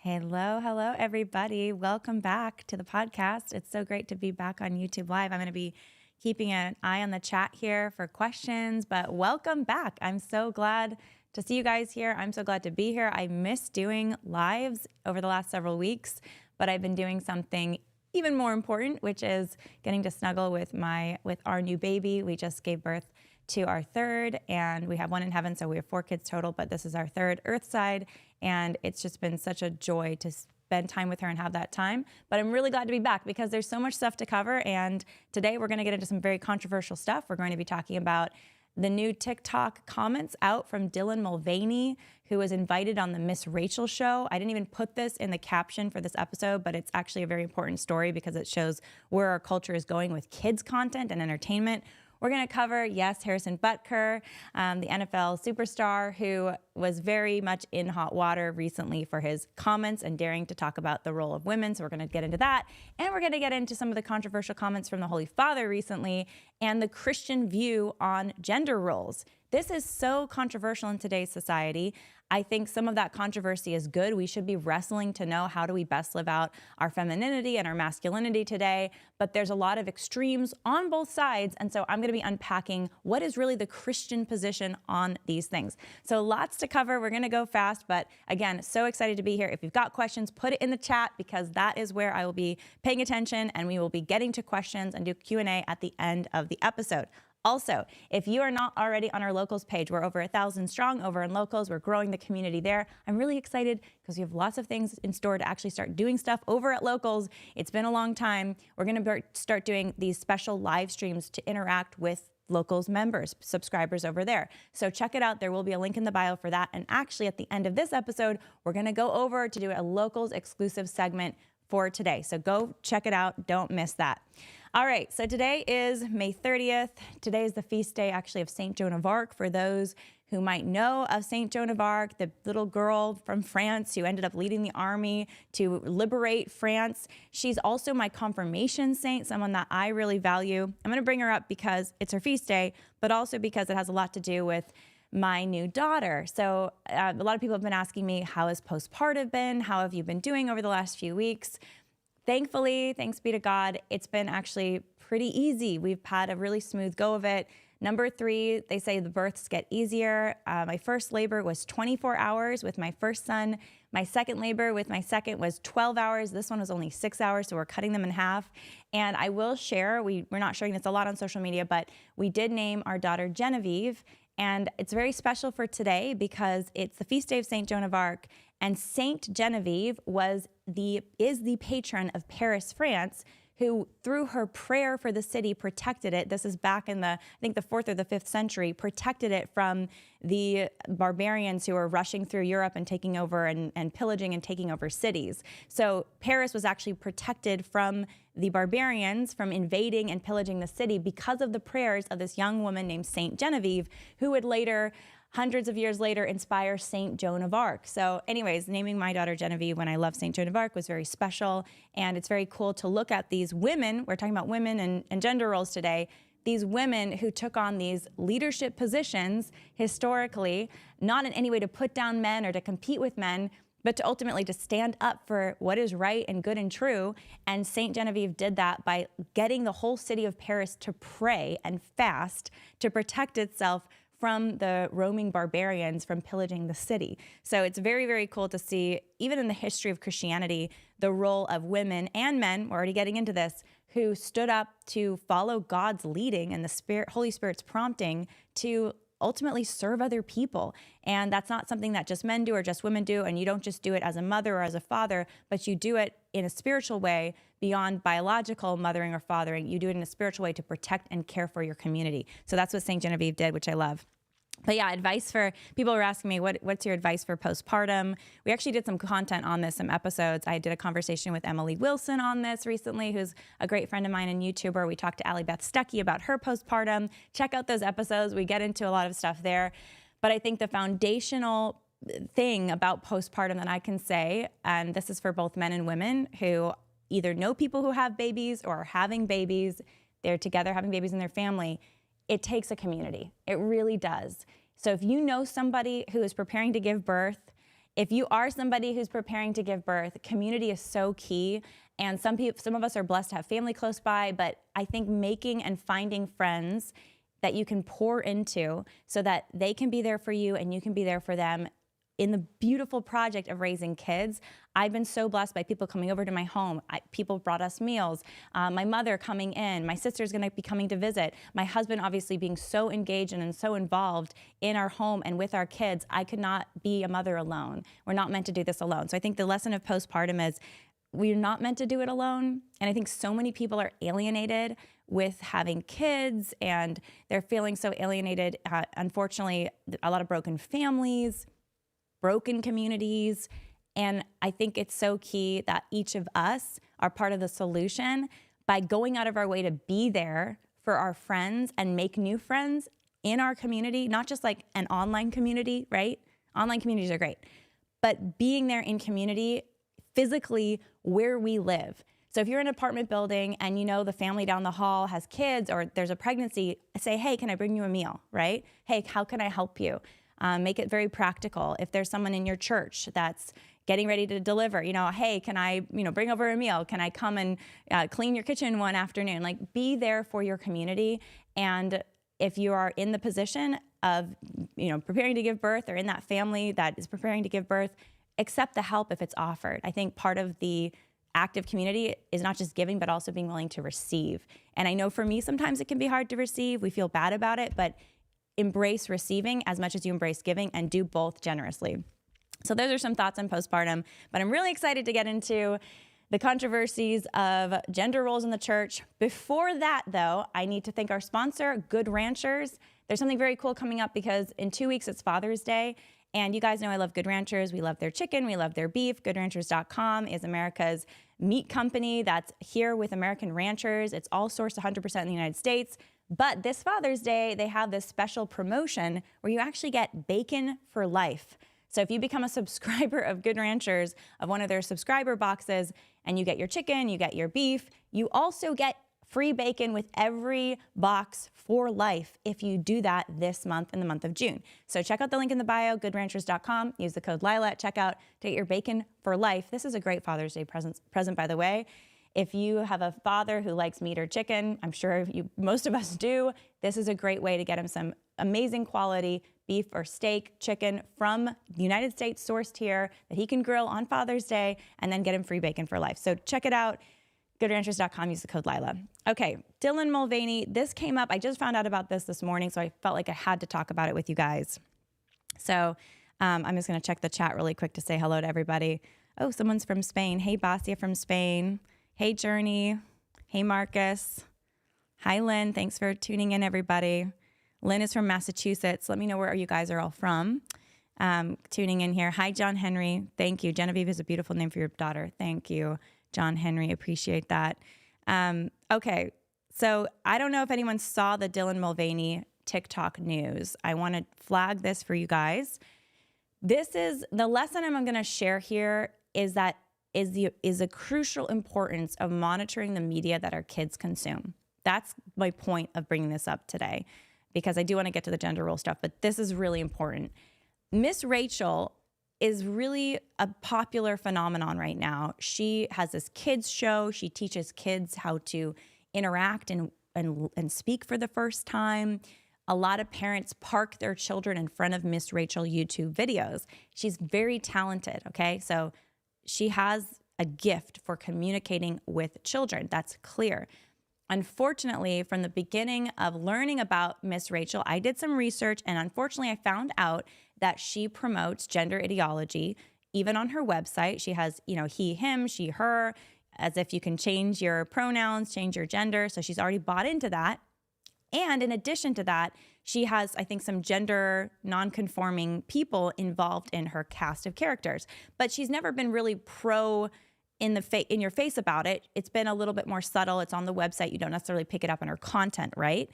Hello, everybody. Welcome back to the podcast. It's so great to be back on YouTube Live. I'm going to be keeping an eye on the chat here for questions, but welcome back. I'm so glad to see you guys here. I'm so glad to be here. I missed doing lives over the last several weeks, but I've been doing something even more important, which is getting to snuggle with our new baby. We just gave birth to our third, and we have one in heaven, so we have 4 kids total, but this is our third earthside, and it's just been such a joy to spend time with her and have that time. But I'm really glad to be back because there's so much stuff to cover, and today we're going to get into some very controversial stuff. We're going to be talking about the new TikTok comments out from Dylan Mulvaney, who was invited on the Miss Rachel show. I didn't even put this in the caption for this episode, but it's actually a very important story because it shows where our culture is going with kids content and entertainment. We're going to cover, yes, Harrison Butker, the NFL superstar who was very much in hot water recently for his comments and daring to talk about the role of women. So we're going to get into that. And we're going to get into some of the controversial comments from the Holy Father recently and the Christian view on gender roles. This is so controversial in today's society. I think some of that controversy is good. We should be wrestling to know how do we best live out our femininity and our masculinity today. But there's a lot of extremes on both sides. And so I'm going to be unpacking what is really the Christian position on these things. So lots to cover. We're going to go fast. But again, so excited to be here. If you've got questions, put it in the chat because that is where I will be paying attention and we will be getting to questions and do Q&A at the end of the episode. Also, if you are not already on our locals page, we're over 1,000 strong over in locals. We're growing the community there. I'm really excited because we have lots of things in store to actually start doing stuff over at locals. It's been a long time. We're going to start doing these special live streams to interact with locals members, subscribers over there. So check it out. There will be a link in the bio for that. And actually at the end of this episode, we're going to go over to do a locals exclusive segment for today. So go check it out. Don't miss that. All right, so today is May 30th. Today is the feast day, actually, of St. Joan of Arc. For those who might know of St. Joan of Arc, the little girl from France who ended up leading the army to liberate France. She's also my confirmation saint, someone that I really value. I'm going to bring her up because it's her feast day, but also because it has a lot to do with my new daughter. So a lot of people have been asking me, how has postpartum been? How have you been doing over the last few weeks? Thankfully, thanks be to God, it's been actually pretty easy. We've had a really smooth go of it. Number 3, they say the births get easier. My first labor was 24 hours with my first son. My second labor with my second was 12 hours. This one was only 6 hours, so we're cutting them in half. And I will share, we're not sharing this a lot on social media, but we did name our daughter Genevieve. And it's very special for today because it's the feast day of St. Joan of Arc. And Saint Genevieve is the patron of Paris, France, who through her prayer for the city protected it. This is back in I think the 4th or the 5th century, protected it from the barbarians who were rushing through Europe and taking over and pillaging and taking over cities. So Paris was actually protected from the barbarians from invading and pillaging the city because of the prayers of this young woman named Saint Genevieve, who would later, hundreds of years later, inspire St. Joan of Arc. So anyways, naming my daughter Genevieve when I love St. Joan of Arc was very special. And it's very cool to look at these women. We're talking about women and gender roles today. These women who took on these leadership positions historically, not in any way to put down men or to compete with men, but to ultimately to stand up for what is right and good and true. And St. Genevieve did that by getting the whole city of Paris to pray and fast to protect itself from the roaming barbarians from pillaging the city. So it's very, very cool to see, even in the history of Christianity, the role of women and men, we're already getting into this, who stood up to follow God's leading and the Holy Spirit's prompting to ultimately serve other people. And that's not something that just men do or just women do. And you don't just do it as a mother or as a father, but you do it in a spiritual way beyond biological mothering or fathering. You do it in a spiritual way to protect and care for your community. So that's what St. Genevieve did, which I love. But yeah, advice for people were asking me, what's your advice for postpartum? We actually did some content on this, some episodes. I did a conversation with Emily Wilson on this recently, who's a great friend of mine and YouTuber. We talked to Allie Beth Stuckey about her postpartum. Check out those episodes. We get into a lot of stuff there. But I think the foundational thing about postpartum that I can say, and this is for both men and women who either know people who have babies or are having babies, they're together having babies in their family, it takes a community. It really does. So if you know somebody who is preparing to give birth, if you are somebody who's preparing to give birth, community is so key. And some of us are blessed to have family close by, but I think making and finding friends that you can pour into so that they can be there for you and you can be there for them in the beautiful project of raising kids. I've been so blessed by people coming over to my home. People brought us meals. My mother coming in. My sister's going to be coming to visit. My husband obviously being so engaged and so involved in our home and with our kids. I could not be a mother alone. We're not meant to do this alone. So I think the lesson of postpartum is we're not meant to do it alone. And I think so many people are alienated with having kids, and they're feeling so alienated. Unfortunately, a lot of broken families, broken communities. And I think it's so key that each of us are part of the solution by going out of our way to be there for our friends and make new friends in our community, not just like an online community, right? Online communities are great, but being there in community physically where we live. So if you're in an apartment building and you know the family down the hall has kids or there's a pregnancy, say, hey, can I bring you a meal, right? Hey, how can I help you? Make it very practical. If there's someone in your church that's getting ready to deliver, hey, can I, bring over a meal? Can I come and clean your kitchen one afternoon? Like, be there for your community. And if you are in the position of, preparing to give birth or in that family that is preparing to give birth, accept the help if it's offered. I think part of the active community is not just giving, but also being willing to receive. And I know for me, sometimes it can be hard to receive. We feel bad about it, but embrace receiving as much as you embrace giving, and do both generously. So those are some thoughts on postpartum, but I'm really excited to get into the controversies of gender roles in the church. Before that, though, I need to thank our sponsor, Good Ranchers. There's something very cool coming up because in 2 weeks, it's Father's Day. And you guys know I love Good Ranchers. We love their chicken. We love their beef. GoodRanchers.com is America's meat company that's here with American ranchers. It's all sourced 100% in the United States. But this Father's Day, they have this special promotion where you actually get bacon for life. So if you become a subscriber of Good Ranchers, of one of their subscriber boxes, and you get your chicken, you get your beef, you also get free bacon with every box for life if you do that this month, in the month of June. So check out the link in the bio, goodranchers.com. Use the code Lila at checkout to get your bacon for life. This is a great Father's Day present, by the way. If you have a father who likes meat or chicken, I'm sure most of us do, this is a great way to get him some amazing quality beef or steak, chicken from the United States, sourced here, that he can grill on Father's Day, and then get him free bacon for life. So check it out, goodranchers.com, use the code Lila. Okay, Dylan Mulvaney, this came up. I just found out about this morning, so I felt like I had to talk about it with you guys. So I'm just going to check the chat really quick to say hello to everybody. Oh, someone's from Spain. Hey, Basia from Spain. Hey, Journey. Hey, Marcus. Hi, Lynn. Thanks for tuning in, everybody. Lynn is from Massachusetts. Let me know where you guys are all from. Tuning in here. Hi, John Henry. Thank you. Genevieve is a beautiful name for your daughter. Thank you, John Henry. Appreciate that. Okay. So I don't know if anyone saw the Dylan Mulvaney TikTok news. I want to flag this for you guys. This is the lesson I'm going to share here is that is a crucial importance of monitoring the media that our kids consume. That's my point of bringing this up today, because I do want to get to the gender role stuff, but this is really important. Miss Rachel is really a popular phenomenon right now. She has this kids show. She teaches kids how to interact and speak for the first time. A lot of parents park their children in front of Miss Rachel YouTube videos. She's very talented, okay? So she has a gift for communicating with children. That's clear. Unfortunately, from the beginning of learning about Miss Rachel, I did some research, and unfortunately, I found out that she promotes gender ideology. Even on her website, she has, he, him, she, her, as if you can change your pronouns, change your gender. So she's already bought into that. And in addition to that, she has, I think, some gender non-conforming people involved in her cast of characters. But she's never been really in your face about it. It's been a little bit more subtle. It's on the website. You don't necessarily pick it up in her content, right?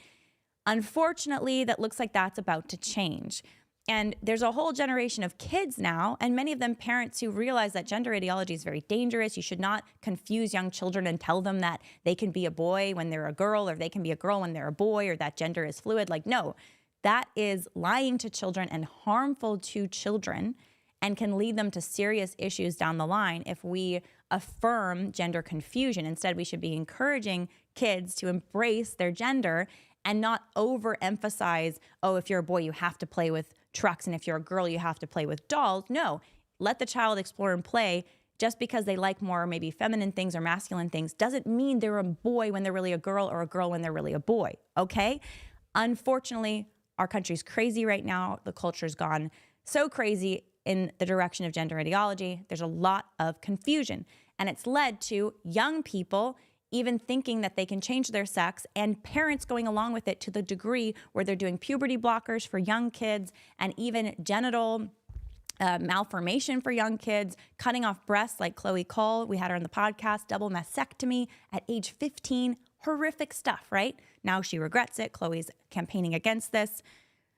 Unfortunately, that looks like that's about to change. And there's a whole generation of kids now, and many of them parents who realize that gender ideology is very dangerous. You should not confuse young children and tell them that they can be a boy when they're a girl, or they can be a girl when they're a boy, or that gender is fluid. Like, no, that is lying to children and harmful to children. and can lead them to serious issues down the line if we affirm gender confusion. Instead, we should be encouraging kids to embrace their gender and not overemphasize, oh, if you're a boy, you have to play with trucks, and if you're a girl, you have to play with dolls. No, let the child explore and play. Just because they like more maybe feminine things or masculine things doesn't mean they're a boy when they're really a girl or a girl when they're really a boy, okay? Unfortunately, our country's crazy right now. The culture's gone so crazy in the direction of gender ideology. There's a lot of confusion, and it's led to young people even thinking that they can change their sex, and parents going along with it to the degree where they're doing puberty blockers for young kids and even genital malformation for young kids, cutting off breasts like Chloe Cole. We had her on the podcast, double mastectomy at age 15. Horrific stuff, right? Now she regrets it. Chloe's campaigning against this.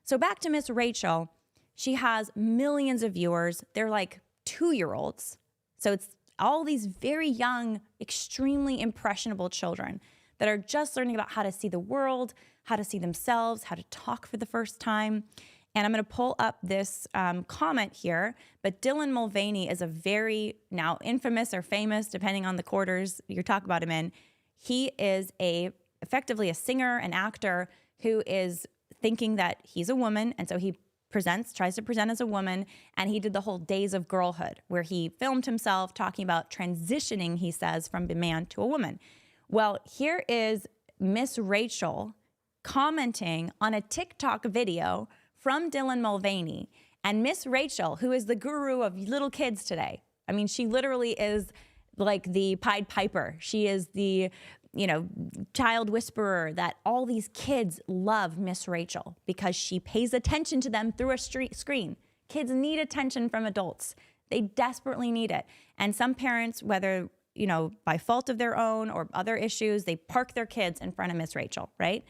So back to Miss Rachel. She has millions of viewers. They're like 2-year-olds. So it's all these very young, extremely impressionable children that are just learning about how to see the world, how to see themselves, how to talk for the first time. And I'm going to pull up this comment here, but Dylan Mulvaney is a very now infamous or famous, depending on the quarters you talk about him in. He is effectively a singer, an actor who is thinking that he's a woman, and so he tries to present as a woman, and he did the whole Days of Girlhood, where he filmed himself talking about transitioning, he says, from a man to a woman. Well, here is Miss Rachel commenting on a TikTok video from Dylan Mulvaney, and Miss Rachel, who is the guru of little kids today. I mean, she literally is like the Pied Piper. She is the, child whisperer that all these kids love Miss Rachel because she pays attention to them through a screen. Kids need attention from adults. They desperately need it. And some parents, whether, by fault of their own or other issues, they park their kids in front of Miss Rachel, right?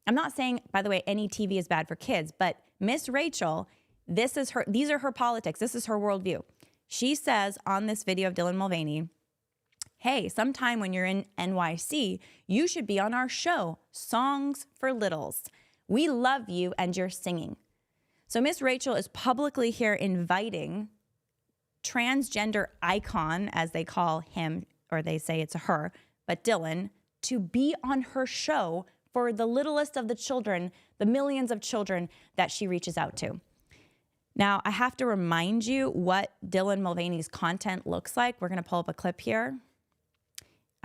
I'm not saying, by the way, any TV is bad for kids, but Miss Rachel, these are her politics. This is her worldview. She says on this video of Dylan Mulvaney, hey, sometime when you're in NYC, you should be on our show, Songs for Littles. We love you and your singing. So Miss Rachel is publicly here inviting transgender icon, as they call him, or they say it's a her, but Dylan, to be on her show for the littlest of the children, the millions of children that she reaches out to. Now, I have to remind you what Dylan Mulvaney's content looks like. We're going to pull up a clip here.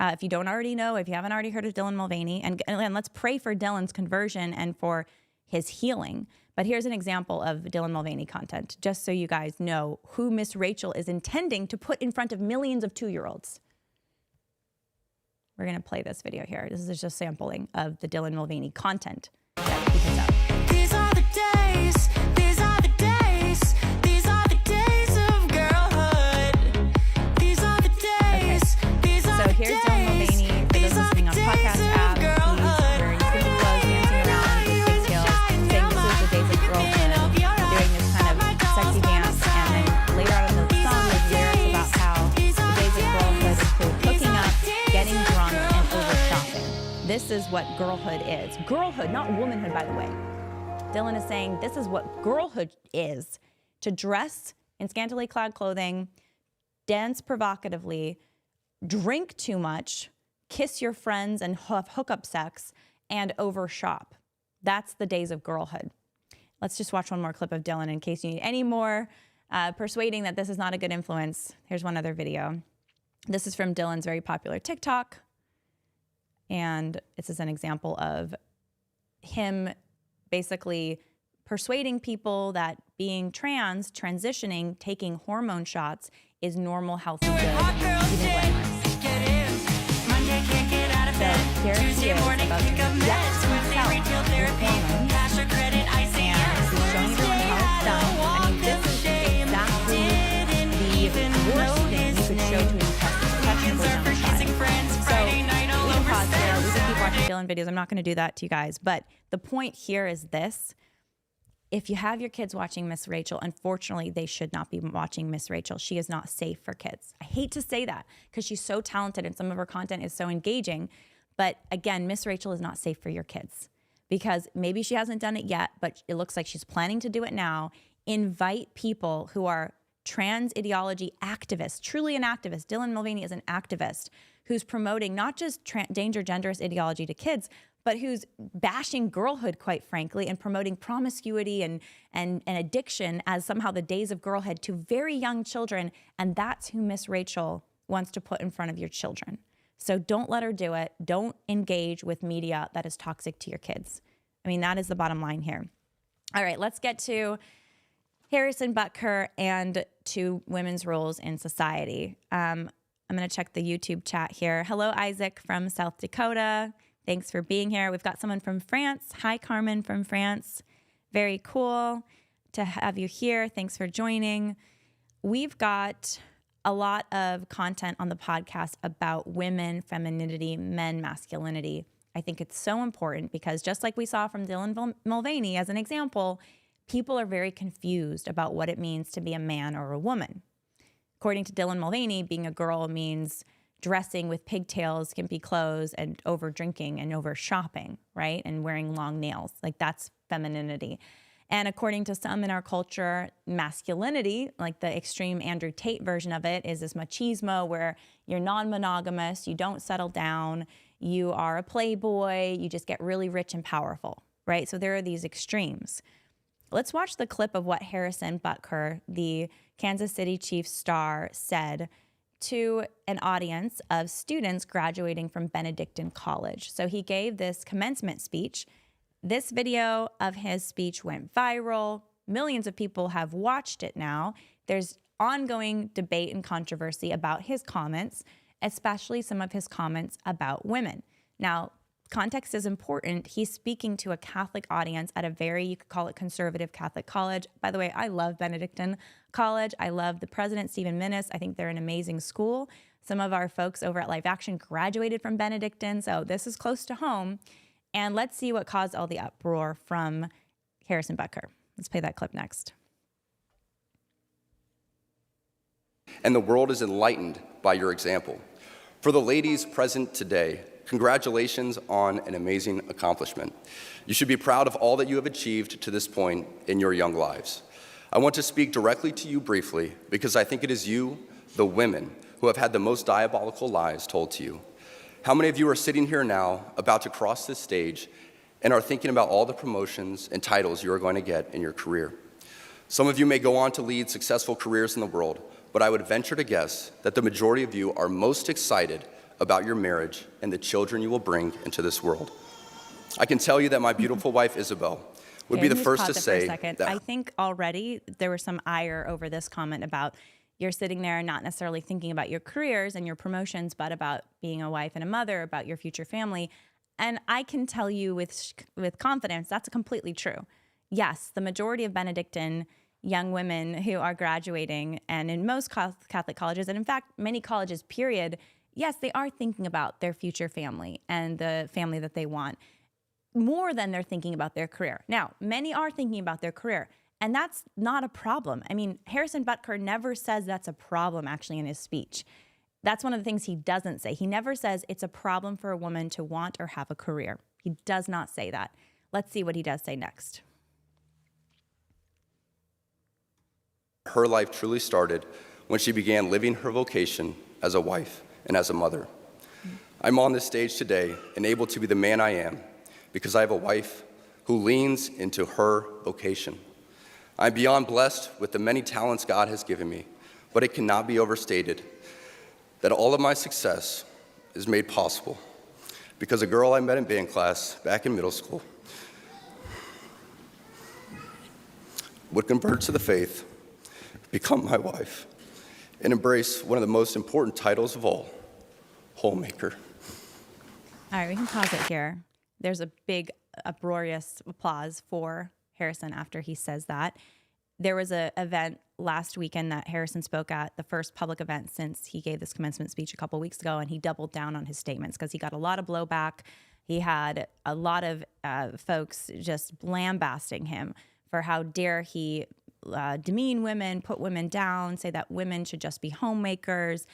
If you don't already know, if you haven't already heard of Dylan Mulvaney, and let's pray for Dylan's conversion and for his healing. But here's an example of Dylan Mulvaney content, just so you guys know who Miss Rachel is intending to put in front of millions of 2-year-olds. We're going to play this video here. This is just sampling of the Dylan Mulvaney content that he puts out. These are the days, these are the days, these are the days of girlhood. These are the days, these are the days. So here's Dylan Mulvaney, for those listening on podcast app. He's wearing cute clothes, dancing around in his pigtails, saying this is the days of girlhood, doing this kind of sexy dance, and then later on in the song, there's lyrics about how the days of girlhood include hooking up, getting drunk, and overshopping. This is what girlhood is. Girlhood, not womanhood, by the way. Dylan is saying this is what girlhood is: to dress in scantily clad clothing, dance provocatively, drink too much, kiss your friends and have hookup sex, and overshop. That's the days of girlhood. Let's just watch one more clip of Dylan in case you need any more persuading that this is not a good influence. Here's one other video. This is from Dylan's very popular TikTok. And this is an example of him basically persuading people that being trans, transitioning, taking hormone shots is normal, healthy, good, even glamorous. So here he is about to inject himself with hormones, and he's showing everyone how it's done. I mean, this is exactly the worst thing you could show to an impressionable young child. So we can pause there. We can keep watching Dylan videos. I'm not going to do that to you guys. But the point here is this. If you have your kids watching Miss Rachel, unfortunately, they should not be watching Miss Rachel. She is not safe for kids. I hate to say that because she's so talented and some of her content is so engaging. But again, Miss Rachel is not safe for your kids because maybe she hasn't done it yet, but it looks like she's planning to do it now. Invite people who are trans ideology activist, truly an activist. Dylan Mulvaney is an activist who's promoting not just danger genderist ideology to kids, but who's bashing girlhood, quite frankly, and promoting promiscuity and addiction as somehow the days of girlhood to very young children. And that's who Miss Rachel wants to put in front of your children. So don't let her do it. Don't engage with media that is toxic to your kids. I mean, that is the bottom line here. All right, let's get to Harrison Butker and to women's roles in society. I'm going to check the YouTube chat here. Hello, Isaac from South Dakota. Thanks for being here. We've got someone from France. Hi, Carmen from France. Very cool to have you here. Thanks for joining. We've got a lot of content on the podcast about women, femininity, men, masculinity. I think it's so important because just like we saw from Dylan Mulvaney as an example, people are very confused about what it means to be a man or a woman. According to Dylan Mulvaney, being a girl means dressing with pigtails, skimpy clothes, and over drinking and over shopping, right? And wearing long nails. Like that's femininity. And according to some in our culture, masculinity, like the extreme Andrew Tate version of it, is this machismo where you're non-monogamous, you don't settle down, you are a playboy, you just get really rich and powerful, right? So there are these extremes. Let's watch the clip of what Harrison Butker, the Kansas City Chiefs star, said to an audience of students graduating from Benedictine College. So he gave this commencement speech. This video of his speech went viral. Millions of people have watched it now. There's ongoing debate and controversy about his comments, especially some of his comments about women. Now, context is important. He's speaking to a Catholic audience at a very, you could call it conservative Catholic college. By the way, I love Benedictine College. I love the president, Stephen Minnis. I think they're an amazing school. Some of our folks over at Live Action graduated from Benedictine, so this is close to home. And let's see what caused all the uproar from Harrison Butker. Let's play that clip next. And the world is enlightened by your example. For the ladies present today, congratulations on an amazing accomplishment. You should be proud of all that you have achieved to this point in your young lives. I want to speak directly to you briefly because I think it is you, the women, who have had the most diabolical lies told to you. How many of you are sitting here now, about to cross this stage, and are thinking about all the promotions and titles you are going to get in your career? Some of you may go on to lead successful careers in the world, but I would venture to guess that the majority of you are most excited about your marriage and the children you will bring into this world. I can tell you that my beautiful wife, Isabel, would be the first to say that. I think already there was some ire over this comment about you're sitting there not necessarily thinking about your careers and your promotions, but about being a wife and a mother, about your future family. And I can tell you with confidence, that's completely true. Yes, the majority of Benedictine young women who are graduating, and in most Catholic colleges, and in fact, many colleges, period, yes, they are thinking about their future family and the family that they want more than they're thinking about their career. Now, many are thinking about their career, and that's not a problem. I mean, Harrison Butker never says that's a problem, actually, in his speech. That's one of the things he doesn't say. He never says it's a problem for a woman to want or have a career. He does not say that. Let's see what he does say next. Her life truly started when she began living her vocation as a wife and as a mother. I'm on this stage today and able to be the man I am because I have a wife who leans into her vocation. I'm beyond blessed with the many talents God has given me, but it cannot be overstated that all of my success is made possible because a girl I met in band class back in middle school would convert to the faith, become my wife, and embrace one of the most important titles of all, homemaker. All right, we can pause it here. There's a big uproarious applause for Harrison after he says that. There was an event last weekend that Harrison spoke at, the first public event since he gave this commencement speech a couple weeks ago, and he doubled down on his statements because he got a lot of blowback. He had a lot of folks just lambasting him for how dare he demean women, put women down, say that women should just be homemakers.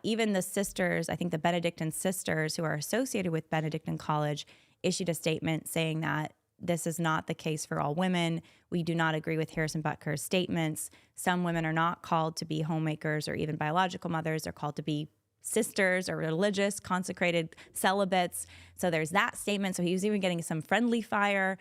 Even the sisters, I think the Benedictine sisters who are associated with Benedictine College, issued a statement saying that this is not the case for all women. We do not agree with Harrison Butker's statements. Some women are not called to be homemakers or even biological mothers. They're called to be sisters or religious, consecrated celibates. So there's that statement. So he was even getting some friendly fire.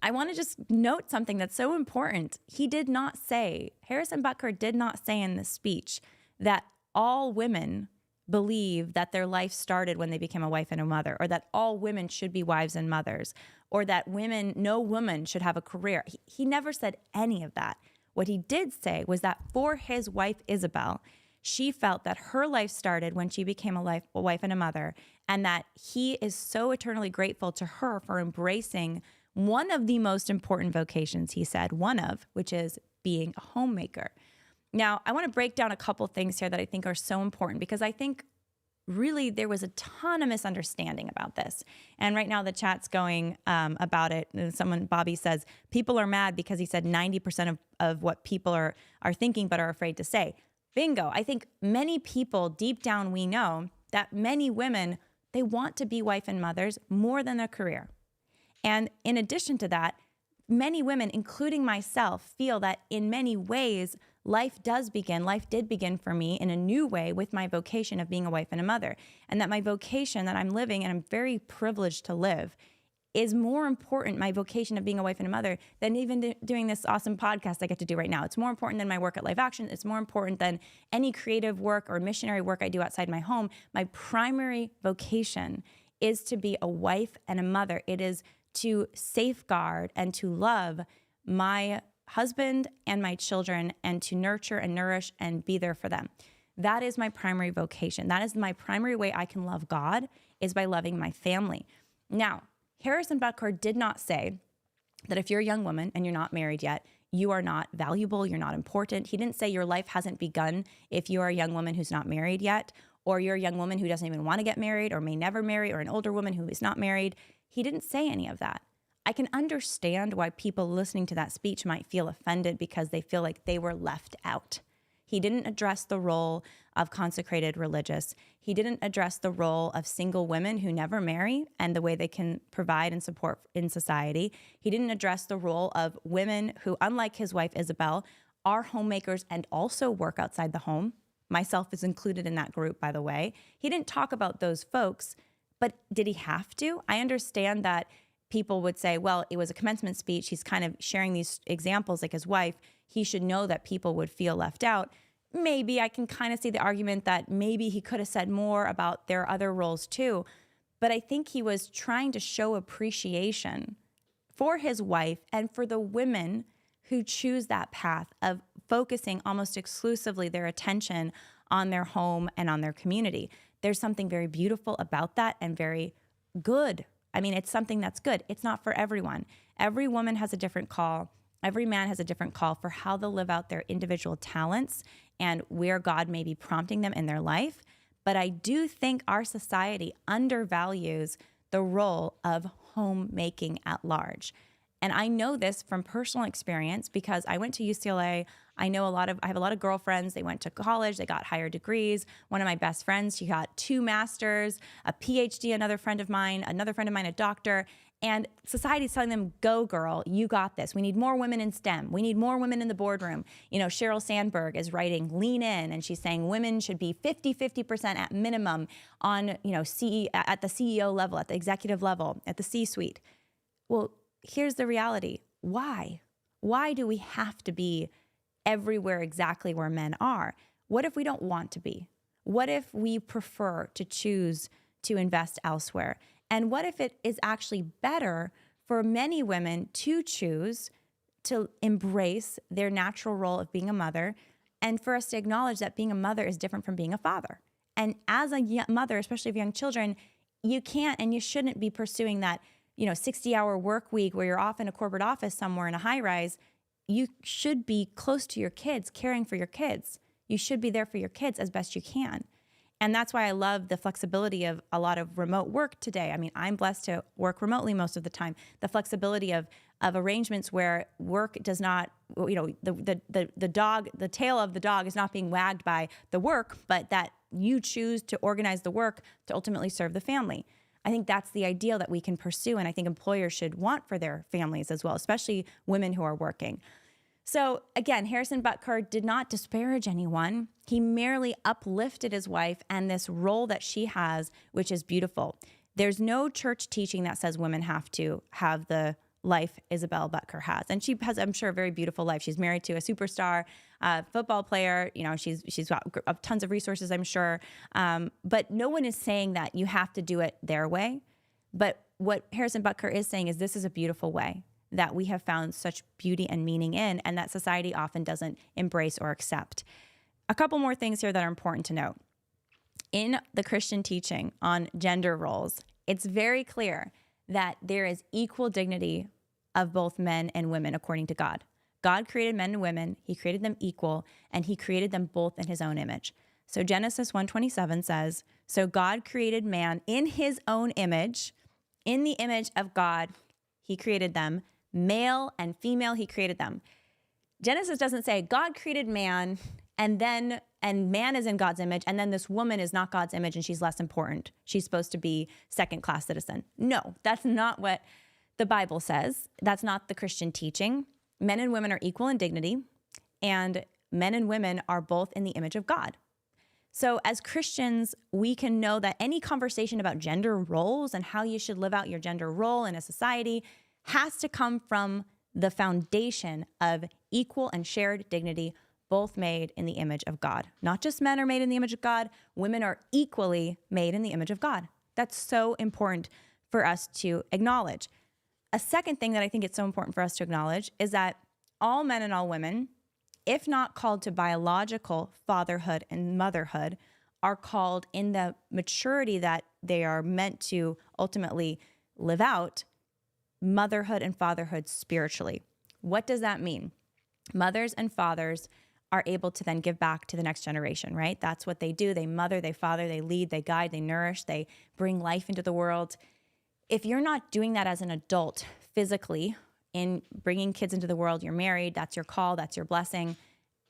I want to just note something that's so important. He did not say, Harrison Butker did not say in this speech that all women believe that their life started when they became a wife and a mother, or that all women should be wives and mothers, or that no woman should have a career. He never said any of that. What he did say was that for his wife, Isabel, she felt that her life started when she became a wife and a mother, and that he is so eternally grateful to her for embracing one of the most important vocations, he said, which is being a homemaker. Now, I want to break down a couple things here that I think are so important, because I think really there was a ton of misunderstanding about this. And right now the chat's going about it. Bobby says, people are mad because he said 90% of what people are thinking but are afraid to say. Bingo. I think many people deep down, we know that many women, they want to be wife and mothers more than a career. And in addition to that, many women, including myself, feel that in many ways, life did begin for me in a new way with my vocation of being a wife and a mother. And that my vocation that I'm living, and I'm very privileged to live, is more important, my vocation of being a wife and a mother, than even doing this awesome podcast I get to do right now. It's more important than my work at Live Action. It's more important than any creative work or missionary work I do outside my home. My primary vocation is to be a wife and a mother. It is to safeguard and to love my husband and my children, and to nurture and nourish and be there for them. That is my primary vocation. That is my primary way I can love God, is by loving my family. Now, Harrison Butker did not say that if you're a young woman and you're not married yet, you are not valuable, you're not important. He didn't say your life hasn't begun if you are a young woman who's not married yet, or you're a young woman who doesn't even want to get married or may never marry, or an older woman who is not married. He didn't say any of that. I can understand why people listening to that speech might feel offended because they feel like they were left out. He didn't address the role of consecrated religious. He didn't address the role of single women who never marry and the way they can provide and support in society. He didn't address the role of women who, unlike his wife Isabel, are homemakers and also work outside the home. Myself is included in that group, by the way. He didn't talk about those folks, but did he have to? I understand that people would say, well, it was a commencement speech. He's kind of sharing these examples like his wife. He should know that people would feel left out. Maybe I can kind of see the argument that maybe he could have said more about their other roles too. But I think he was trying to show appreciation for his wife and for the women who choose that path of focusing almost exclusively their attention on their home and on their community. There's something very beautiful about that and very good. I mean, it's something that's good. It's not for everyone. Every woman has a different call. Every man has a different call for how they'll live out their individual talents and where God may be prompting them in their life. But I do think our society undervalues the role of homemaking at large. And I know this from personal experience because I went to UCLA. I have a lot of girlfriends. They went to college. They got higher degrees. One of my best friends, she got 2 masters, a PhD, another friend of mine, a doctor. And society's telling them, go girl, you got this. We need more women in STEM. We need more women in the boardroom. You know, Sheryl Sandberg is writing Lean In, and she's saying women should be 50% at minimum on, at the CEO level, at the executive level, at the C-suite. Well, here's the reality. Why? Why do we have to be everywhere exactly where men are? What if we don't want to be? What if we prefer to choose to invest elsewhere? And what if it is actually better for many women to choose to embrace their natural role of being a mother, and for us to acknowledge that being a mother is different from being a father? And as a mother, especially of young children, you can't and you shouldn't be pursuing that 60-hour work week where you're off in a corporate office somewhere in a high rise. You should be close to your kids, caring for your kids. You should be there for your kids as best you can. And that's why I love the flexibility of a lot of remote work today. I mean, I'm blessed to work remotely most of the time. The flexibility of arrangements where work does not, the tail of the dog is not being wagged by the work, but that you choose to organize the work to ultimately serve the family. I think that's the ideal that we can pursue, and I think employers should want for their families as well, especially women who are working. So again, Harrison Butker did not disparage anyone. He merely uplifted his wife and this role that she has, which is beautiful. There's no church teaching that says women have to have the life Isabel Butker has. And she has, I'm sure, a very beautiful life. She's married to a superstar football player. You know, she's got tons of resources, I'm sure. But no one is saying that you have to do it their way. But what Harrison Butker is saying is this is a beautiful way that we have found such beauty and meaning in, and that society often doesn't embrace or accept. A couple more things here that are important to note. In the Christian teaching on gender roles, it's very clear that there is equal dignity of both men and women according to God. God created men and women, he created them equal, and he created them both in his own image. So Genesis 1:27 says, so God created man in his own image, in the image of God, he created them, male and female, he created them. Genesis doesn't say God created man and man is in God's image, and then this woman is not God's image and she's less important. She's supposed to be second-class citizen. No, that's not what the Bible says. That's not the Christian teaching. Men and women are equal in dignity, and men and women are both in the image of God. So as Christians, we can know that any conversation about gender roles and how you should live out your gender role in a society has to come from the foundation of equal and shared dignity, both made in the image of God. Not just men are made in the image of God, women are equally made in the image of God. That's so important for us to acknowledge. A second thing that I think it's so important for us to acknowledge is that all men and all women, if not called to biological fatherhood and motherhood, are called in the maturity that they are meant to ultimately live out, motherhood and fatherhood spiritually. What does that mean? Mothers and fathers are able to then give back to the next generation, right? That's what they do. They mother, they father, they lead, they guide, they nourish, they bring life into the world. If you're not doing that as an adult physically in bringing kids into the world, you're married, that's your call, that's your blessing.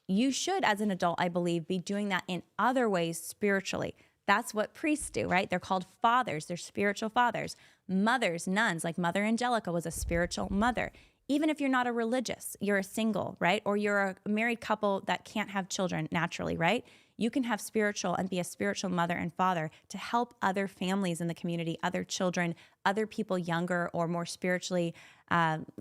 You should, as an adult, I believe, be doing that in other ways spiritually. That's what priests do, right? They're called fathers. They're spiritual fathers. Mothers, nuns, like Mother Angelica was a spiritual mother. Even if you're not a religious, you're a single, right? Or you're a married couple that can't have children naturally, right? You can have spiritual and be a spiritual mother and father to help other families in the community, other children, other people younger or more spiritually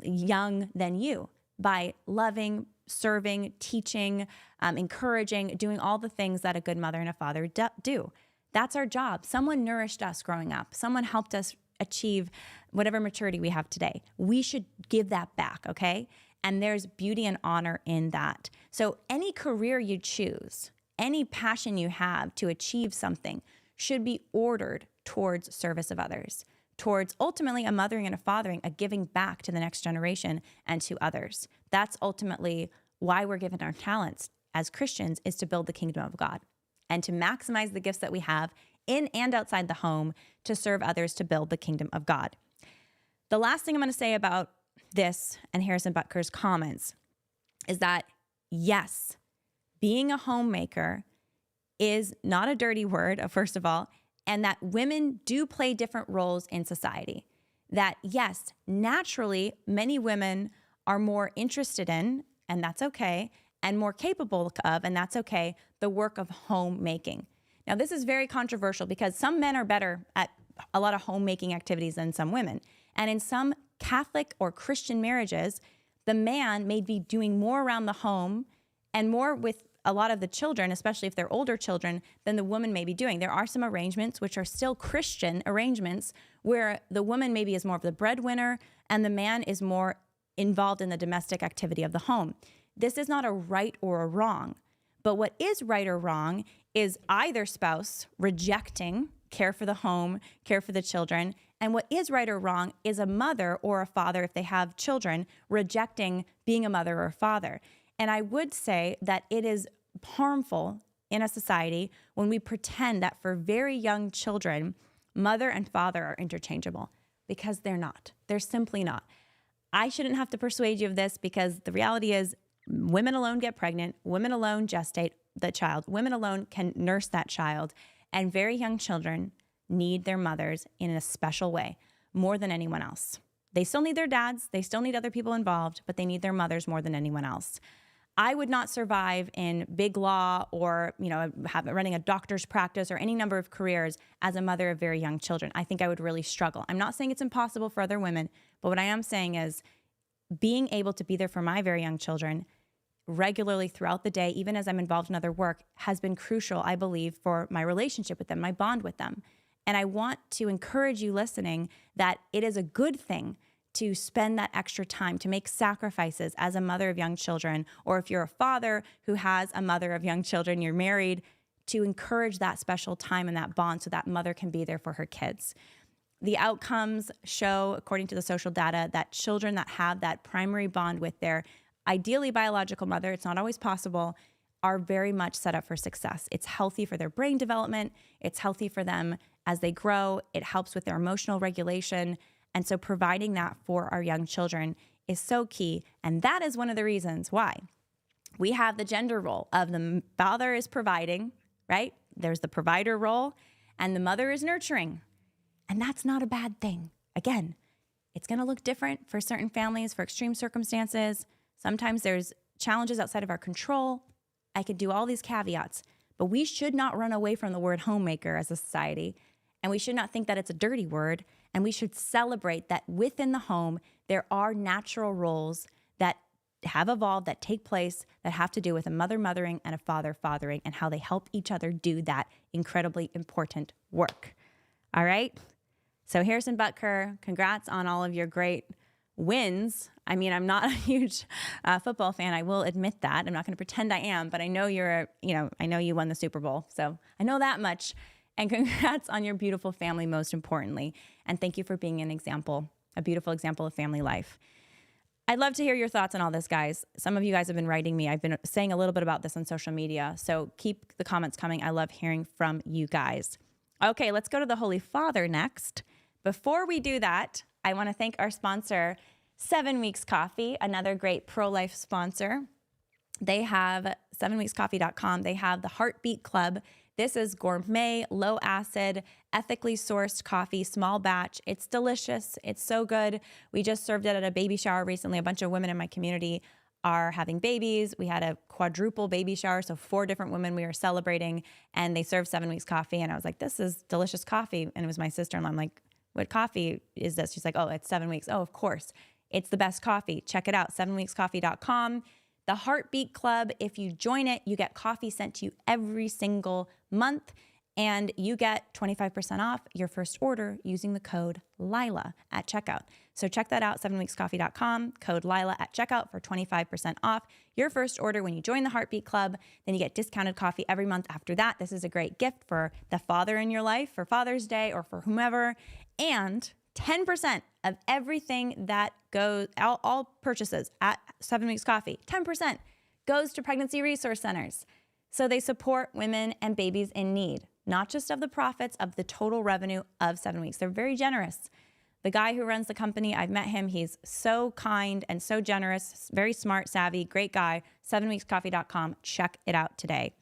young than you by loving, serving, teaching, encouraging, doing all the things that a good mother and a father do. That's our job. Someone nourished us growing up. Someone helped us achieve whatever maturity we have today. We should give that back, okay? And there's beauty and honor in that. So any career you choose, any passion you have to achieve something should be ordered towards service of others, towards ultimately a mothering and a fathering, a giving back to the next generation and to others. That's ultimately why we're given our talents as Christians, is to build the kingdom of God and to maximize the gifts that we have in and outside the home to serve others, to build the kingdom of God. The last thing I'm going to say about this and Harrison Butker's comments is that, yes, being a homemaker is not a dirty word, first of all, and that women do play different roles in society. That, yes, naturally, many women are more interested in, and that's okay, and more capable of, and that's okay, the work of homemaking. Now, this is very controversial because some men are better at a lot of homemaking activities than some women. And in some Catholic or Christian marriages, the man may be doing more around the home and more with a lot of the children, especially if they're older children, than the woman may be doing. There are some arrangements which are still Christian arrangements where the woman maybe is more of the breadwinner and the man is more involved in the domestic activity of the home. This is not a right or a wrong, but what is right or wrong is either spouse rejecting care for the home, care for the children, and what is right or wrong is a mother or a father, if they have children, rejecting being a mother or a father. And I would say that it is harmful in a society when we pretend that for very young children, mother and father are interchangeable, because they're not. They're simply not. I shouldn't have to persuade you of this, because the reality is women alone get pregnant, women alone gestate the child, women alone can nurse that child, and very young children need their mothers in a special way, more than anyone else. They still need their dads, they still need other people involved, but they need their mothers more than anyone else. I would not survive in big law or, running a doctor's practice or any number of careers as a mother of very young children. I think I would really struggle. I'm not saying it's impossible for other women, but what I am saying is being able to be there for my very young children regularly throughout the day, even as I'm involved in other work, has been crucial, I believe, for my relationship with them, my bond with them. And I want to encourage you listening that it is a good thing to spend that extra time, to make sacrifices as a mother of young children, or if you're a father who has a mother of young children, you're married, to encourage that special time and that bond so that mother can be there for her kids. The outcomes show, according to the social data, that children that have that primary bond with their ideally biological mother, it's not always possible, are very much set up for success. It's healthy for their brain development. It's healthy for them as they grow. It helps with their emotional regulation. And so providing that for our young children is so key. And that is one of the reasons why we have the gender role of the father is providing, right? There's the provider role, and the mother is nurturing. And that's not a bad thing. Again, it's going to look different for certain families, for extreme circumstances. Sometimes there's challenges outside of our control. I could do all these caveats, but we should not run away from the word homemaker as a society. And we should not think that it's a dirty word. And we should celebrate that within the home, there are natural roles that have evolved, that take place, that have to do with a mother mothering and a father fathering, and how they help each other do that incredibly important work. All right? So Harrison Butker, congrats on all of your great wins. I mean, I'm not a huge football fan. I will admit that. I'm not going to pretend I am, but I know I know you won the Super Bowl. So I know that much. And congrats on your beautiful family, most importantly. And thank you for being an example, a beautiful example of family life. I'd love to hear your thoughts on all this, guys. Some of you guys have been writing me. I've been saying a little bit about this on social media. So keep the comments coming. I love hearing from you guys. Okay, let's go to the Holy Father next. Before we do that, I want to thank our sponsor, 7 Weeks Coffee, another great pro-life sponsor. They have 7weekscoffee.com. They have the Heartbeat Club. This is gourmet, low acid, ethically sourced coffee, small batch. It's delicious. It's so good. We just served it at a baby shower recently. A bunch of women in my community are having babies. We had a quadruple baby shower, so 4 different women we were celebrating, and they served 7 Weeks Coffee. And I was like, this is delicious coffee. And it was my sister-in-law. I'm like, what coffee is this? She's like, oh, it's 7 Weeks. Oh, of course. It's the best coffee. Check it out, 7weekscoffee.com. The Heartbeat Club, if you join it, you get coffee sent to you every single month, and you get 25% off your first order using the code Lila at checkout. So check that out, 7weekscoffee.com, code Lila at checkout for 25% off your first order when you join the Heartbeat Club. Then you get discounted coffee every month after that. This is a great gift for the father in your life, for Father's Day, or for whomever. And 10% of everything that goes, all purchases at 7 Weeks Coffee, 10% goes to pregnancy resource centers. So they support women and babies in need, not just of the profits, of the total revenue of 7 Weeks. They're very generous. The guy who runs the company, I've met him. He's so kind and so generous, very smart, savvy, great guy. 7weekscoffee.com. Check it out today.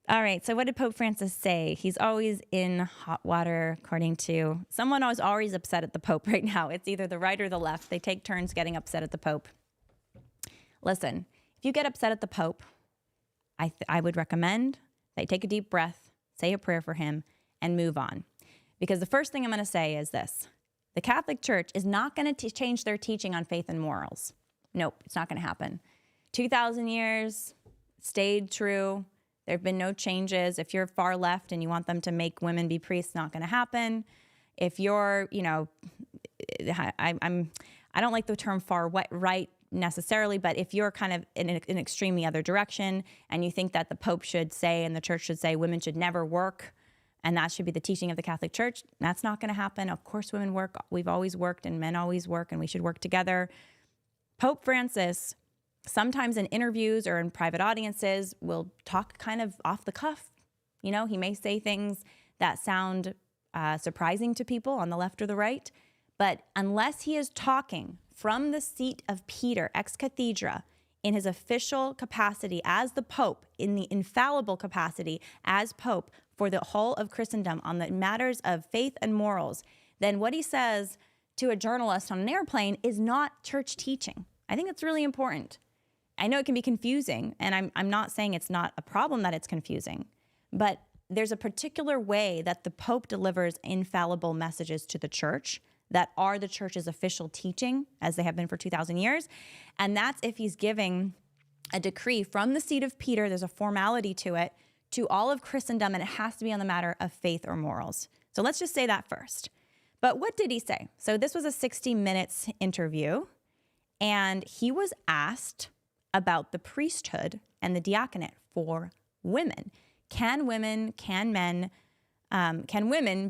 All right, so what did Pope Francis say? He's always in hot water, according to someone who's always upset at the Pope right now. It's either the right or the left. They take turns getting upset at the Pope. Listen, if you get upset at the Pope, I would recommend that you take a deep breath, say a prayer for him, and move on. Because the first thing I'm going to say is this. The Catholic Church is not going to change their teaching on faith and morals. Nope, it's not going to happen. 2,000 years, stayed true. There have been no changes. If you're far left and you want them to make women be priests, not going to happen. If you're, I don't like the term far right necessarily, but if you're kind of in an extreme the other direction and you think that the Pope should say and the church should say women should never work and that should be the teaching of the Catholic Church, that's not going to happen. Of course, women work. We've always worked and men always work and we should work together. Pope Francis, sometimes in interviews or in private audiences, will talk kind of off the cuff. He may say things that sound surprising to people on the left or the right, but unless he is talking from the seat of Peter, ex cathedra, in his official capacity as the Pope, in the infallible capacity as Pope for the whole of Christendom on the matters of faith and morals, then what he says to a journalist on an airplane is not church teaching. I think it's really important. I know it can be confusing, and I'm not saying it's not a problem that it's confusing, but there's a particular way that the Pope delivers infallible messages to the church that are the church's official teaching, as they have been for 2,000 years. And that's if he's giving a decree from the seat of Peter, there's a formality to it, to all of Christendom, and it has to be on the matter of faith or morals. So let's just say that first. But what did he say? So this was a 60 minutes interview, and he was asked about the priesthood and the diaconate for women. Can women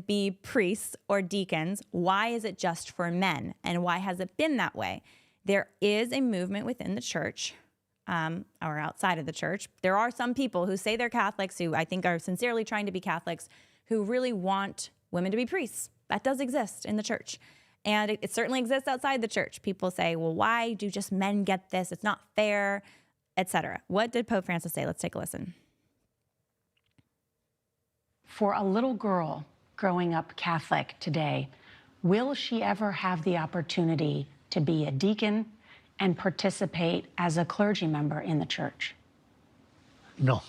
be priests or deacons? Why is it just for men? And why has it been that way? There is a movement within the church, or outside of the church. There are some people who say they're Catholics, who I think are sincerely trying to be Catholics, who really want women to be priests. That does exist in the church. And it certainly exists outside the church. People say, well, why do just men get this? It's not fair, etc. What did Pope Francis say? Let's take a listen. For a little girl growing up Catholic today, will she ever have the opportunity to be a deacon and participate as a clergy member in the church? No.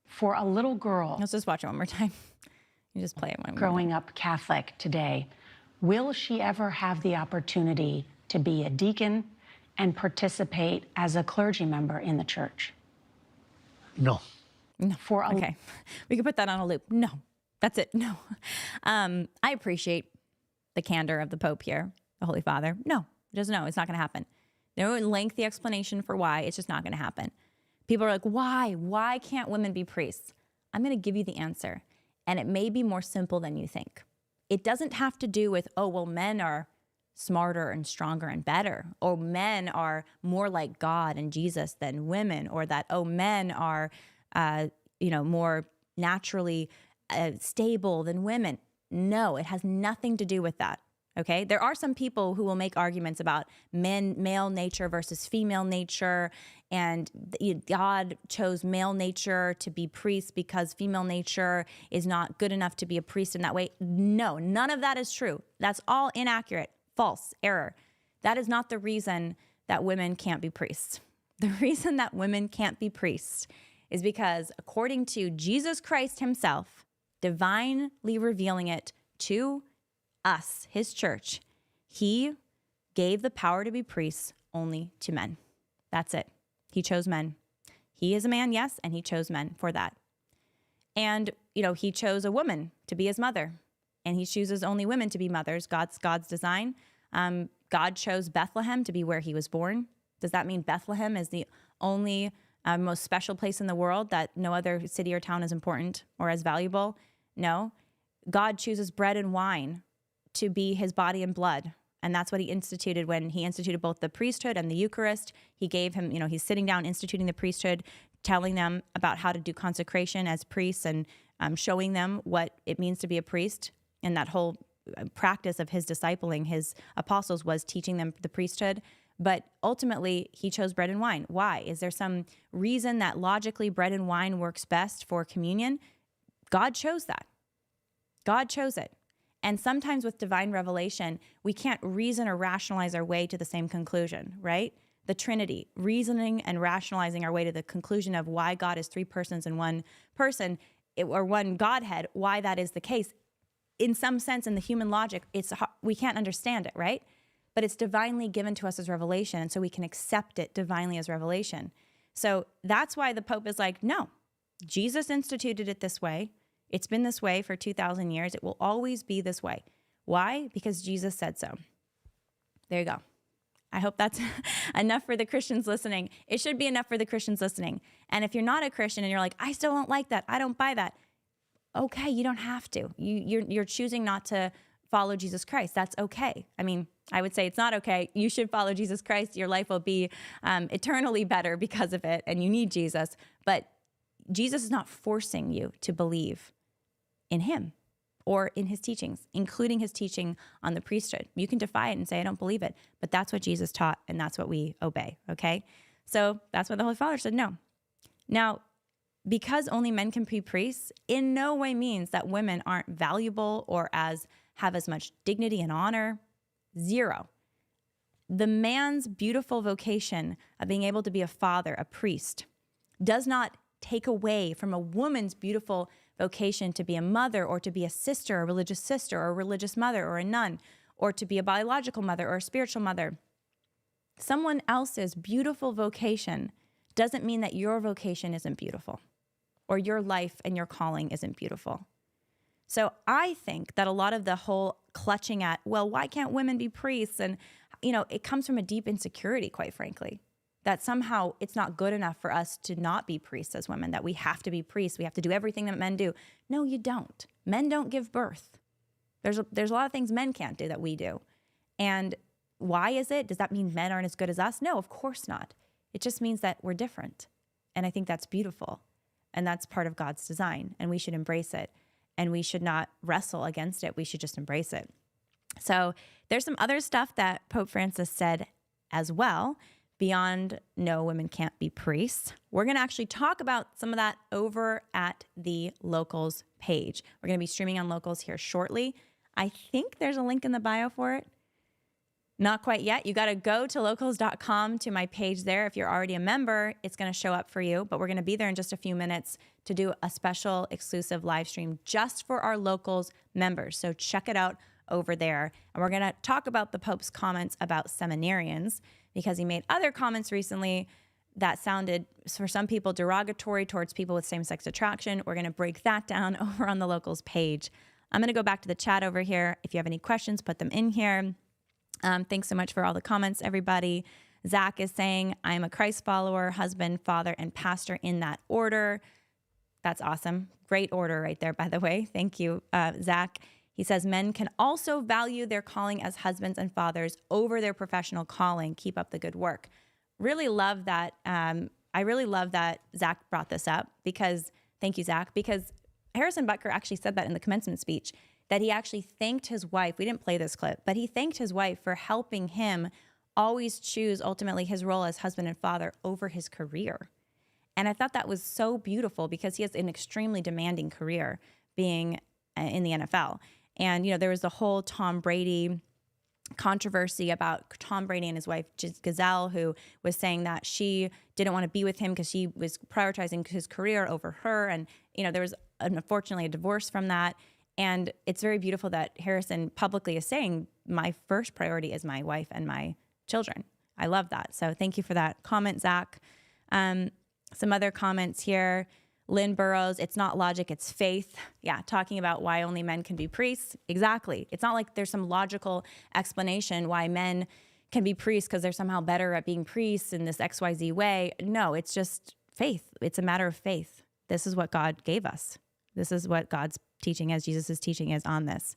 For a little girl Let's just watch it one more time. You just play it one more time. growing up Catholic today, will she ever have the opportunity to be a deacon and participate as a clergy member in the church? No. No. For a Okay. We could put that on a loop. No. That's it. No. I appreciate the candor of the Pope here, the Holy Father. No. Just no. It's not going to happen. No lengthy explanation for why. It's just not going to happen. People are like, why? Why can't women be priests? I'm going to give you the answer. And it may be more simple than you think. It doesn't have to do with, oh, well, men are smarter and stronger and better, or men are more like God and Jesus than women, or that, oh, men are, more naturally stable than women. No, it has nothing to do with that. Okay, there are some people who will make arguments about male nature versus female nature, and God chose male nature to be priests because female nature is not good enough to be a priest in that way. No, none of that is true. That's all inaccurate, false, error. That is not the reason that women can't be priests. The reason that women can't be priests is because, according to Jesus Christ himself, divinely revealing it to us, his church, he gave the power to be priests only to men. That's it. He chose men. He is a man, yes, and he chose men for that. And, he chose a woman to be his mother, and he chooses only women to be mothers. God's design. God chose Bethlehem to be where he was born. Does that mean Bethlehem is the only most special place in the world, that no other city or town is important or as valuable? No. God chooses bread and wine to be his body and blood. And that's what he instituted when he instituted both the priesthood and the Eucharist. He gave him, he's sitting down instituting the priesthood, telling them about how to do consecration as priests, and showing them what it means to be a priest. And that whole practice of his discipling his apostles was teaching them the priesthood. But ultimately, he chose bread and wine. Why? Is there some reason that logically bread and wine works best for communion? God chose that. God chose it. And sometimes with divine revelation, we can't reason or rationalize our way to the same conclusion, right? The Trinity, reasoning and rationalizing our way to the conclusion of why God is three persons in one person, or one Godhead, why that is the case. In some sense, in the human logic, we can't understand it, right? But it's divinely given to us as revelation, and so we can accept it divinely as revelation. So that's why the Pope is like, no, Jesus instituted it this way. It's been this way for 2,000 years. It will always be this way. Why? Because Jesus said so. There you go. I hope that's enough for the Christians listening. It should be enough for the Christians listening. And if you're not a Christian and you're like, I still don't like that, I don't buy that, okay, you don't have to. You're choosing not to follow Jesus Christ. That's okay. I mean, I would say it's not okay. You should follow Jesus Christ. Your life will be eternally better because of it, and you need Jesus. But Jesus is not forcing you to believe in him or in his teachings, including his teaching on the priesthood. You can defy it and say, I don't believe it, but that's what Jesus taught, and that's what we obey, okay? So that's why the Holy Father said no. Now, because only men can be priests, in no way means that women aren't valuable or have as much dignity and honor. Zero. The man's beautiful vocation of being able to be a father, a priest, does not take away from a woman's beautiful vocation to be a mother or to be a sister, a religious sister or a religious mother or a nun, or to be a biological mother or a spiritual mother. Someone else's beautiful vocation doesn't mean that your vocation isn't beautiful or your life and your calling isn't beautiful. So I think that a lot of the whole clutching at, well, why can't women be priests? And, it comes from a deep insecurity, quite frankly, that somehow it's not good enough for us to not be priests as women, that we have to be priests. We have to do everything that men do. No, you don't. Men don't give birth. There's a lot of things men can't do that we do. And why is it? Does that mean men aren't as good as us? No, of course not. It just means that we're different. And I think that's beautiful. And that's part of God's design. And we should embrace it. And we should not wrestle against it. We should just embrace it. So there's some other stuff that Pope Francis said as well, beyond no, women can't be priests. We're going to actually talk about some of that over at the Locals page. We're going to be streaming on Locals here shortly. I think there's a link in the bio for it. Not quite yet. You got to go to locals.com to my page there. If you're already a member, it's going to show up for you. But we're going to be there in just a few minutes to do a special exclusive live stream just for our Locals members. So check it out over there. And we're going to talk about the Pope's comments about seminarians, because he made other comments recently that sounded, for some people, derogatory towards people with same-sex attraction. We're going to break that down over on the Locals page. I'm going to go back to the chat over here. If you have any questions, put them in here. Thanks so much for all the comments, everybody. Zach is saying, I'm a Christ follower, husband, father, and pastor in that order. That's awesome. Great order right there, by the way. Thank you, Zach. He says, men can also value their calling as husbands and fathers over their professional calling. Keep up the good work. Really love that. I really love that Zach brought this up because, thank you, Zach, because Harrison Butker actually said that in the commencement speech, that he actually thanked his wife. We didn't play this clip, but he thanked his wife for helping him always choose ultimately his role as husband and father over his career. And I thought that was so beautiful because he has an extremely demanding career being in the NFL. And, there was the whole Tom Brady controversy about Tom Brady and his wife, Giselle, who was saying that she didn't want to be with him because she was prioritizing his career over her. And, there was unfortunately a divorce from that. And it's very beautiful that Harrison publicly is saying, my first priority is my wife and my children. I love that. So thank you for that comment, Zach. Some other comments here. Lynn Burrows, it's not logic, it's faith. Yeah, talking about why only men can be priests. Exactly. It's not like there's some logical explanation why men can be priests because they're somehow better at being priests in this XYZ way. No, it's just faith. It's a matter of faith. This is what God gave us. This is what God's teaching is, Jesus' teaching is on this.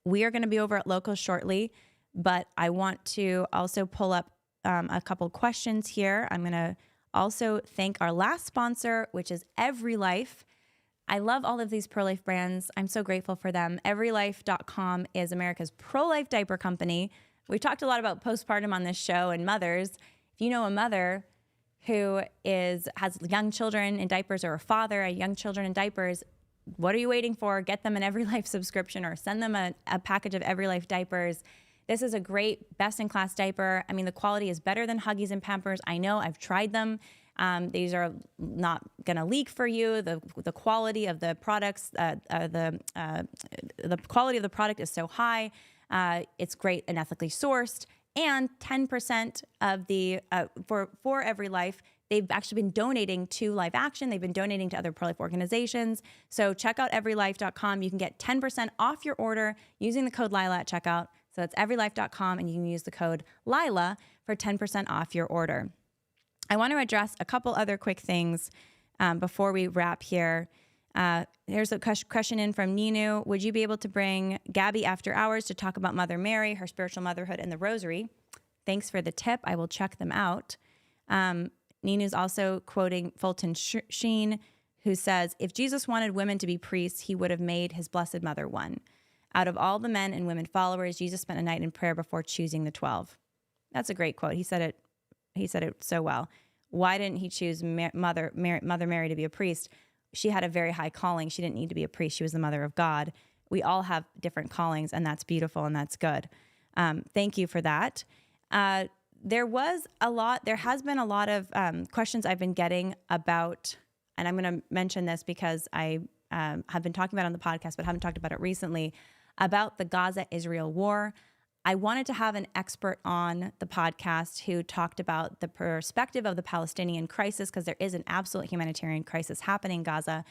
We are going to be over at Locals shortly, but I want to also pull up a couple questions here. I'm going to also thank our last sponsor, which is Every Life. I love all of these pro-life brands. I'm so grateful for them. EveryLife.com is America's pro-life diaper company. We've talked a lot about postpartum on this show and mothers. If you know a mother who has young children in diapers or a father of young children in diapers, what are you waiting for? Get them an Every Life subscription or send them a package of Every Life diapers. This is a great best-in-class diaper. I mean, the quality is better than Huggies and Pampers. I know, I've tried them. These are not going to leak for you. The quality of the products, the quality of the product is so high. It's great and ethically sourced. And 10% of the for Every Life, they've actually been donating to Live Action. They've been donating to other pro-life organizations. So check out everylife.com. You can get 10% off your order using the code Lila at checkout. So that's everylife.com, and you can use the code Lila for 10% off your order. I want to address a couple other quick things before we wrap here. Here's a question in from Ninu. Would you be able to bring Gabby after hours to talk about Mother Mary, her spiritual motherhood, and the rosary? Thanks for the tip. I will check them out. Ninu's also quoting Fulton Sheen, who says, if Jesus wanted women to be priests, he would have made his Blessed Mother one. Out of all the men and women followers, Jesus spent a night in prayer before choosing the 12. That's a great quote. He said it he said it so well. Why didn't he choose Mother Mary to be a priest? She had a very high calling. She didn't need to be a priest. She was the mother of God. We all have different callings, and that's beautiful and that's good. Thank you for that. There has been a lot of questions I've been getting about, and I'm going to mention this because I have been talking about it on the podcast, but haven't talked about it recently, about the Gaza-Israel war. I wanted to have an expert on the podcast who talked about the perspective of the Palestinian crisis, because there is an absolute humanitarian crisis happening in Gaza.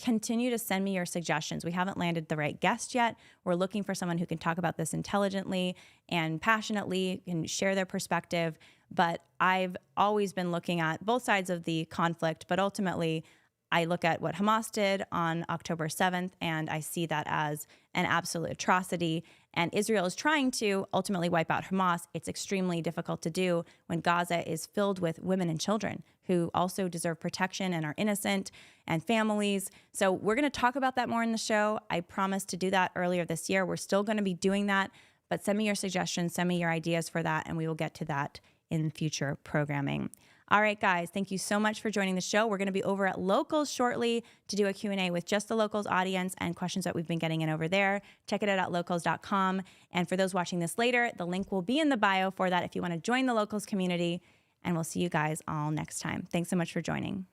Continue to send me your suggestions. We haven't landed the right guest yet. We're looking for someone who can talk about this intelligently and passionately and share their perspective. But I've always been looking at both sides of the conflict, but ultimately I look at what Hamas did on October 7th, and I see that as an absolute atrocity. And Israel is trying to ultimately wipe out Hamas. It's extremely difficult to do when Gaza is filled with women and children who also deserve protection and are innocent, and families. So we're going to talk about that more in the show. I promised to do that earlier this year. We're still going to be doing that, but send me your suggestions, send me your ideas for that, and we will get to that in future programming. All right, guys, thank you so much for joining the show. We're going to be over at Locals shortly to do a Q&A with just the Locals audience and questions that we've been getting in over there. Check it out at locals.com. And for those watching this later, the link will be in the bio for that if you want to join the Locals community. And we'll see you guys all next time. Thanks so much for joining.